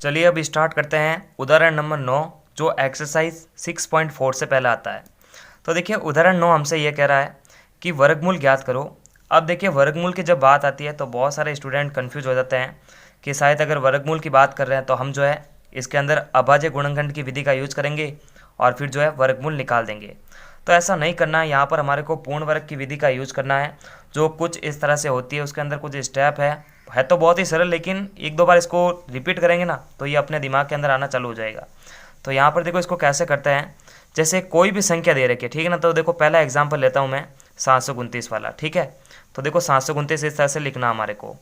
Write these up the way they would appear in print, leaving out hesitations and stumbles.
चलिए अब स्टार्ट करते हैं उदाहरण नंबर 9 जो एक्सरसाइज 6.4 से पहले आता है। तो देखिए उदाहरण 9 हमसे ये कह रहा है कि वर्गमूल ज्ञात करो। अब देखिए वर्गमूल की जब बात आती है तो बहुत सारे स्टूडेंट कंफ्यूज हो जाते हैं कि शायद अगर वर्गमूल की बात कर रहे हैं तो हम जो है इसके अंदर अभाज्य गुणनखंड की विधि का यूज करेंगे और फिर जो है वर्गमूल निकाल देंगे। तो ऐसा नहीं करना है, यहाँ पर हमारे को पूर्ण वर्ग की विधि का यूज करना है जो कुछ इस तरह से होती है। उसके अंदर कुछ स्टेप है तो बहुत ही सरल, लेकिन एक दो बार इसको रिपीट करेंगे ना तो ये अपने दिमाग के अंदर आना चालू हो जाएगा। तो यहाँ पर देखो इसको कैसे करते हैं, जैसे कोई भी संख्या दे रखी है, ठीक है ना। तो देखो पहला एग्जाम्पल लेता हूँ मैं 729 वाला, ठीक है। तो देखो 729 इस तरह से लिखना हमारे को।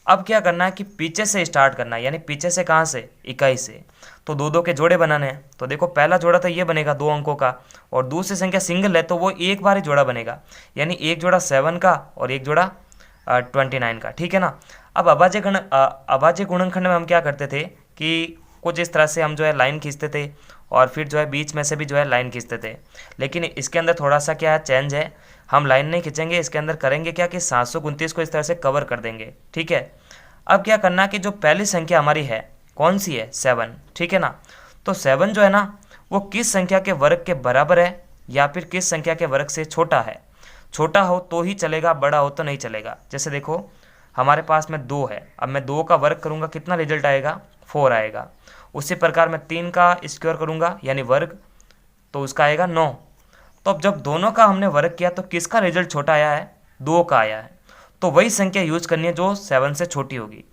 अब क्या करना है कि पीछे से स्टार्ट करना है, यानी पीछे से कहाँ से, इकाई से। तो दो दो के जोड़े बनाने हैं। तो देखो पहला जोड़ा तो ये बनेगा 2 अंकों का, और दूसरी संख्या सिंगल है तो वो एक बार ही जोड़ा बनेगा, यानी एक जोड़ा 7 का और एक जोड़ा 29 का, ठीक है ना। अब अभाज्य गुणनखंड में हम क्या करते थे कि कुछ इस तरह से हम जो है लाइन खींचते थे और फिर जो है बीच में से भी जो है लाइन खींचते थे। लेकिन इसके अंदर थोड़ा सा क्या है, चेंज है, हम लाइन नहीं खींचेंगे, इसके अंदर करेंगे क्या कि 729 को इस तरह से कवर कर देंगे, ठीक है। अब क्या करना है कि जो पहली संख्या हमारी है कौन सी है, 7, ठीक है ना। तो 7 जो है ना वो किस संख्या के वर्ग के बराबर है या फिर किस संख्या के वर्ग से छोटा है। छोटा हो तो ही चलेगा, बड़ा हो तो नहीं चलेगा। जैसे देखो हमारे पास में 2 है, अब मैं 2 का वर्ग करूंगा कितना रिजल्ट आएगा, 4 आएगा। उसी प्रकार मैं 3 का स्क्वायर करूंगा यानी वर्ग, तो उसका आएगा 9। तो अब जब दोनों का हमने वर्ग किया तो किसका रिजल्ट छोटा आया है, 2 का आया है। तो वही संख्या यूज करनी है जो 7 से छोटी होगी।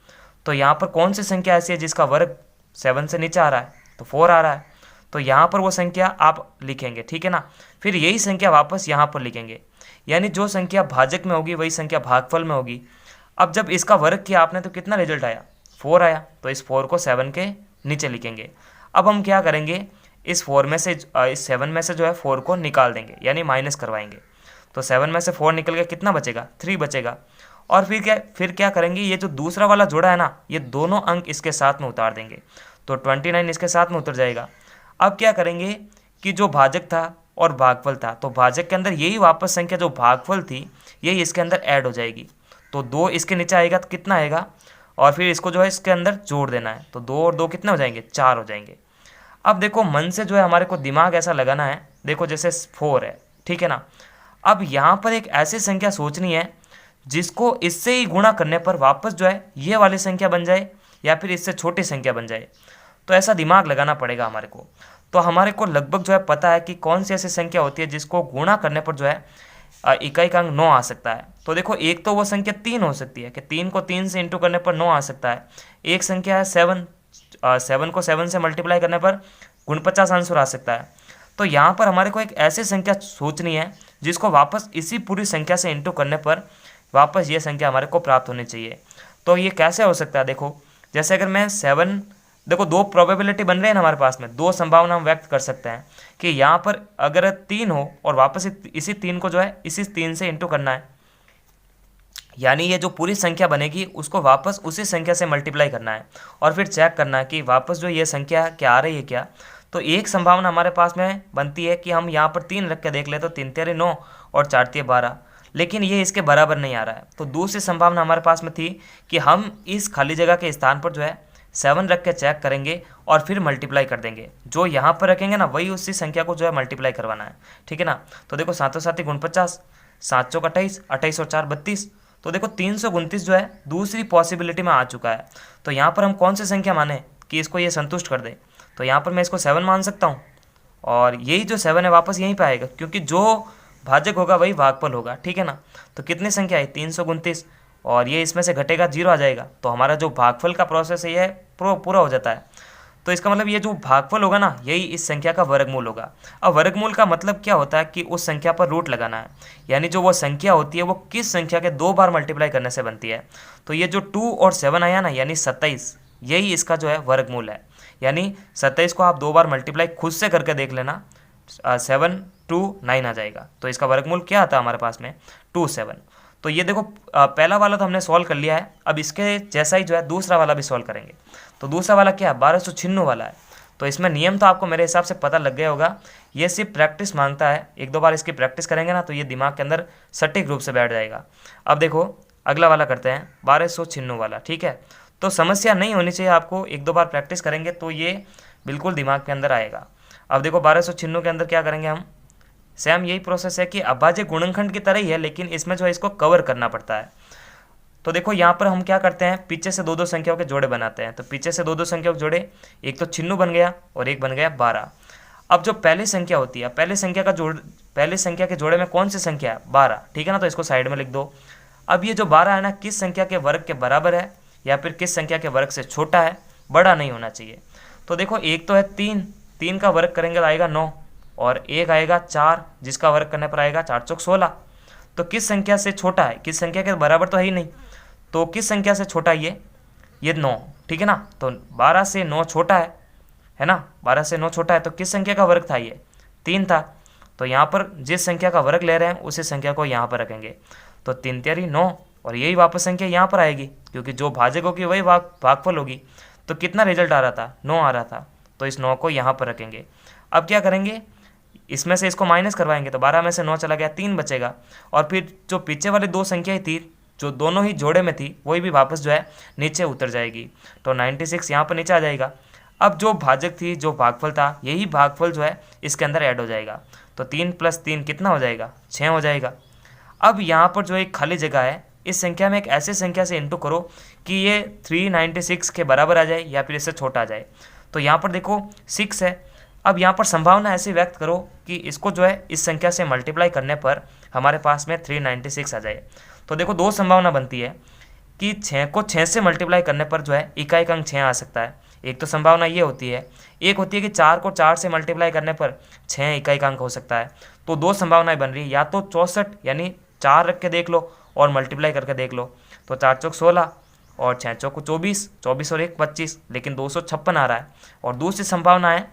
तो यहाँ पर कौन सी संख्या ऐसी है जिसका वर्ग 7 से नीचे आ रहा है, तो 4 आ रहा है। तो यहाँ पर वो संख्या आप लिखेंगे, ठीक है ना। फिर यही संख्या वापस यहाँ पर लिखेंगे, यानी जो संख्या भाजक में होगी वही संख्या भागफल में होगी। अब जब इसका वर्ग किया आपने तो कितना रिजल्ट आया, 4 आया। तो इस 4 को 7 के नीचे लिखेंगे। अब हम क्या करेंगे, इस 4 में से इस 7 में से जो है 4 को निकाल देंगे, यानी माइनस करवाएंगे। तो 7 में से 4 निकल गया, कितना बचेगा, 3 बचेगा। और फिर क्या करेंगे, ये जो दूसरा वाला जोड़ा है ना ये दोनों अंक इसके साथ में उतार देंगे, तो 29 इसके साथ में उतर जाएगा। अब क्या करेंगे कि जो भाजक था और भागफल था, तो भाजक के अंदर यही वापस संख्या जो भागफल थी यही इसके अंदर ऐड हो जाएगी। तो 2 इसके नीचे आएगा तो कितना आएगा, और फिर इसको जो है इसके अंदर जोड़ देना है। तो 2 और 2 कितने हो जाएंगे, 4 हो जाएंगे। अब देखो मन से जो है हमारे को दिमाग ऐसा लगाना है, देखो जैसे 4 है, ठीक है ना। अब यहाँ पर एक ऐसी संख्या सोचनी है जिसको इससे ही गुणा करने पर वापस जो है ये वाली संख्या बन जाए या फिर इससे छोटी संख्या बन जाए। तो ऐसा दिमाग लगाना पड़ेगा हमारे को। तो हमारे को लगभग जो है पता है कि कौन सी ऐसी संख्या होती है जिसको गुणा करने पर जो है इकाई का अंक 9 आ सकता है। तो देखो एक तो वो संख्या 3 हो सकती है कि 3 को 3 से इंटू करने पर 9 आ सकता है। एक संख्या है 7, 7 को 7 से मल्टीप्लाई करने पर 49 आंसर आ सकता है। तो यहाँ पर हमारे को एक ऐसी संख्या सोचनी है जिसको वापस इसी पूरी संख्या से इंटू करने पर वापस ये संख्या हमारे को प्राप्त होनी चाहिए। तो ये कैसे हो सकता है, देखो जैसे अगर मैं 7, देखो 2 प्रोबेबिलिटी बन रहे हैं ना हमारे पास में, 2 संभावना हम व्यक्त कर सकते हैं कि यहाँ पर अगर 3 हो और वापस इसी 3 को जो है इसी 3 से इंटू करना है, यानी ये जो पूरी संख्या बनेगी उसको वापस उसी संख्या से मल्टीप्लाई करना है और फिर चेक करना है कि वापस जो ये संख्या क्या आ रही है क्या। तो एक संभावना हमारे पास में बनती है कि हम यहाँ पर 3 रख के देख ले तो 3 तेरे 9 और 4 तिये 12, लेकिन ये इसके बराबर नहीं आ रहा है। तो दूसरी संभावना हमारे पास में थी कि हम इस खाली जगह के स्थान पर जो है 7 रख के चेक करेंगे और फिर मल्टीप्लाई कर देंगे। जो यहाँ पर रखेंगे ना वही उसी संख्या को जो है मल्टीप्लाई करवाना है, ठीक है ना। तो देखो 7 7 49, 7 चौक 28, 28 और 4 32। तो देखो 329 जो है दूसरी पॉसिबिलिटी में आ चुका है। तो यहाँ पर हम कौन सी संख्या माने कि इसको ये संतुष्ट कर दे। तो यहाँ पर मैं इसको 7 मान सकता हूँ और यही जो 7 है वापस यहीं पे आएगा, क्योंकि जो भाजक होगा वही भागफल होगा, ठीक है ना। तो कितनी संख्या है, 329, और ये इसमें से घटेगा 0 आ जाएगा। तो हमारा जो भागफल का प्रोसेस है ये पूरा हो जाता है। तो इसका मतलब ये जो भागफल होगा ना यही इस संख्या का वर्गमूल होगा। अब वर्गमूल का मतलब क्या होता है कि उस संख्या पर रूट लगाना है, यानी जो वो संख्या होती है वो किस संख्या के 2 बार मल्टीप्लाई करने से बनती है। तो ये जो 2 और 7 आया ना यानी 27, यही इसका जो है वर्गमूल है। यानी 27 को आप 2 बार मल्टीप्लाई खुद से करके देख लेना, 7 2 9 आ जाएगा। तो इसका वर्गमूल क्या आता है हमारे पास में, 2 7। तो ये देखो पहला वाला तो हमने सॉल्व कर लिया है। अब इसके जैसा ही जो है दूसरा वाला भी सॉल्व करेंगे। तो दूसरा वाला क्या है, 1296 वाला है। तो इसमें नियम तो आपको मेरे हिसाब से पता लग गया होगा, ये सिर्फ प्रैक्टिस मांगता है। एक दो बार इसकी प्रैक्टिस करेंगे ना तो ये दिमाग के अंदर सटीक रूप से बैठ जाएगा। अब देखो अगला वाला करते हैं 1296 वाला, ठीक है। तो समस्या नहीं होनी चाहिए आपको, एक दो बार प्रैक्टिस करेंगे तो ये बिल्कुल दिमाग के अंदर आएगा। अब देखो 1296 के अंदर क्या करेंगे हम, सेम यही प्रोसेस है कि अभाज्य गुणनखंड की तरह ही है, लेकिन इसमें जो है इसको कवर करना पड़ता है। तो देखो यहाँ पर हम क्या करते हैं, पीछे से दो दो संख्याओं के जोड़े बनाते हैं। तो पीछे से दो दो संख्याओं के जोड़े, एक तो छिन्नू बन गया और एक बन गया 12। अब जो पहली संख्या होती है, पहली संख्या के जोड़े में कौन सी संख्या है, 12, ठीक है ना, तो इसको साइड में लिख दो। अब ये जो 12 है ना, किस संख्या के वर्ग के बराबर है या फिर किस संख्या के वर्ग से छोटा है, बड़ा नहीं होना चाहिए। तो देखो एक तो है 3, 3 का वर्ग करेंगे तो आएगा 9, और एक आएगा 4 जिसका वर्ग करने पर आएगा 4 चौक 16। तो किस संख्या से छोटा है, किस संख्या के बराबर तो है ही नहीं, तो किस संख्या से छोटा है ये 9, ठीक है ना। तो 12 से 9 छोटा है ना, 12 से 9 छोटा है, तो किस संख्या का वर्ग था, ये 3 था। तो यहाँ पर जिस संख्या का वर्ग ले रहे हैं उसी संख्या को यहाँ पर रखेंगे। तो 3 तियारी 9, और यही वापस संख्या यहाँ पर आएगी, क्योंकि जो भाजक होगी वही भागफल होगी। तो कितना रिजल्ट आ रहा था, 9 आ रहा था, तो इस 9 को यहाँ पर रखेंगे। अब क्या करेंगे, इसमें से इसको माइनस करवाएंगे, तो 12 में से 9 चला गया, 3 बचेगा। और फिर जो पीछे वाली दो संख्याएं थी जो दोनों ही जोड़े में थी, वही भी वापस जो है नीचे उतर जाएगी। तो 96 यहाँ पर नीचे आ जाएगा। अब जो भाजक थी, जो भागफल था, यही भागफल जो है इसके अंदर ऐड हो जाएगा। तो 3 + 3 कितना हो जाएगा, 6 हो जाएगा। अब यहाँ पर जो एक खाली जगह है, इस संख्या में एक ऐसी संख्या से इंटू करो कि ये 396 के बराबर आ जाए या फिर इससे छोटा आ जाए। तो यहाँ पर देखो 6 है। अब यहाँ पर संभावना ऐसी व्यक्त करो कि इसको जो है इस संख्या से मल्टीप्लाई करने पर हमारे पास में 396 आ जाए। तो देखो दो संभावना बनती है कि 6 को 6 से मल्टीप्लाई करने पर जो है इकाई का अंक 6 आ सकता है। एक तो संभावना ये होती है, एक होती है कि 4 को 4 से मल्टीप्लाई करने पर 6 इकाई का अंक हो सकता है। तो दो संभावनाएं बन रही है, या तो 64 यानी 4 रख के देख लो और मल्टीप्लाई करके देख लो, तो 4 चौक 16 और 6 चौक 24, 24 और 1 25, लेकिन 256 आ रहा है। और दूसरी संभावना है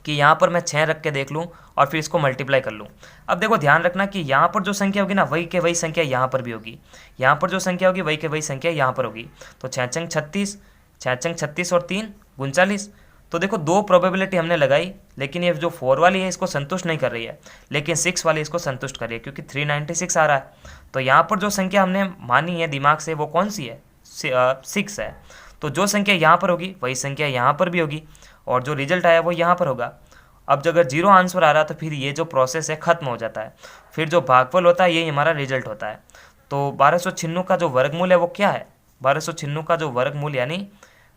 कि यहाँ पर मैं 6 रख के देख लूँ और फिर इसको मल्टीप्लाई कर लूँ। अब देखो ध्यान रखना कि यहाँ पर जो संख्या होगी ना, वही के वही संख्या यहाँ पर भी होगी, यहाँ पर जो संख्या होगी वही के वही संख्या यहाँ पर होगी। तो 6 चंग 36, 6 चंग 36 और 3 39। तो देखो दो प्रोबेबिलिटी हमने लगाई, लेकिन ये जो 4 वाली है इसको संतुष्ट नहीं कर रही है, लेकिन 6 वाली इसको संतुष्ट कर रही है, क्योंकि 396 आ रहा है। तो यहाँ पर जो संख्या हमने मानी है दिमाग से, वो कौन सी है, 6 है। तो जो संख्या यहाँ पर होगी वही संख्या यहाँ पर भी होगी, और जो रिजल्ट आया वो यहाँ पर होगा। अब जो अगर 0 आंसर आ रहा तो फिर ये जो प्रोसेस है ख़त्म हो जाता है, फिर जो भागफल होता है यही हमारा रिजल्ट होता है। तो 1296 का जो वर्गमूल है वो क्या है, 1296 का जो वर्गमूल यानी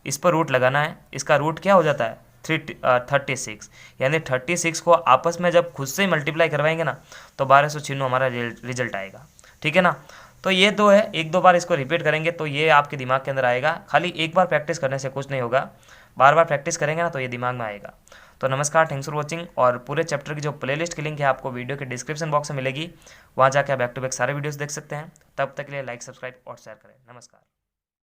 इस पर रूट लगाना है, इसका रूट क्या हो जाता है 36, यानी 36 को आपस में जब खुद से मल्टीप्लाई करवाएंगे ना तो 1296 हमारा रिजल्ट आएगा, ठीक है ना। तो ये दो है, एक दो बार इसको रिपीट करेंगे तो ये आपके दिमाग के अंदर आएगा। खाली एक बार प्रैक्टिस करने से कुछ नहीं होगा, बार बार प्रैक्टिस करेंगे ना तो ये दिमाग में आएगा। तो नमस्कार, थैंक्स फॉर वॉचिंग। और पूरे चैप्टर की जो प्लेलिस्ट की लिंक है आपको वीडियो के डिस्क्रिप्शन बॉक्स में मिलेगी, वहाँ जाकर बैक टू बैक सारे वीडियोस देख सकते हैं। तब तक के लिए लाइक, सब्सक्राइब और शेयर करें। नमस्कार।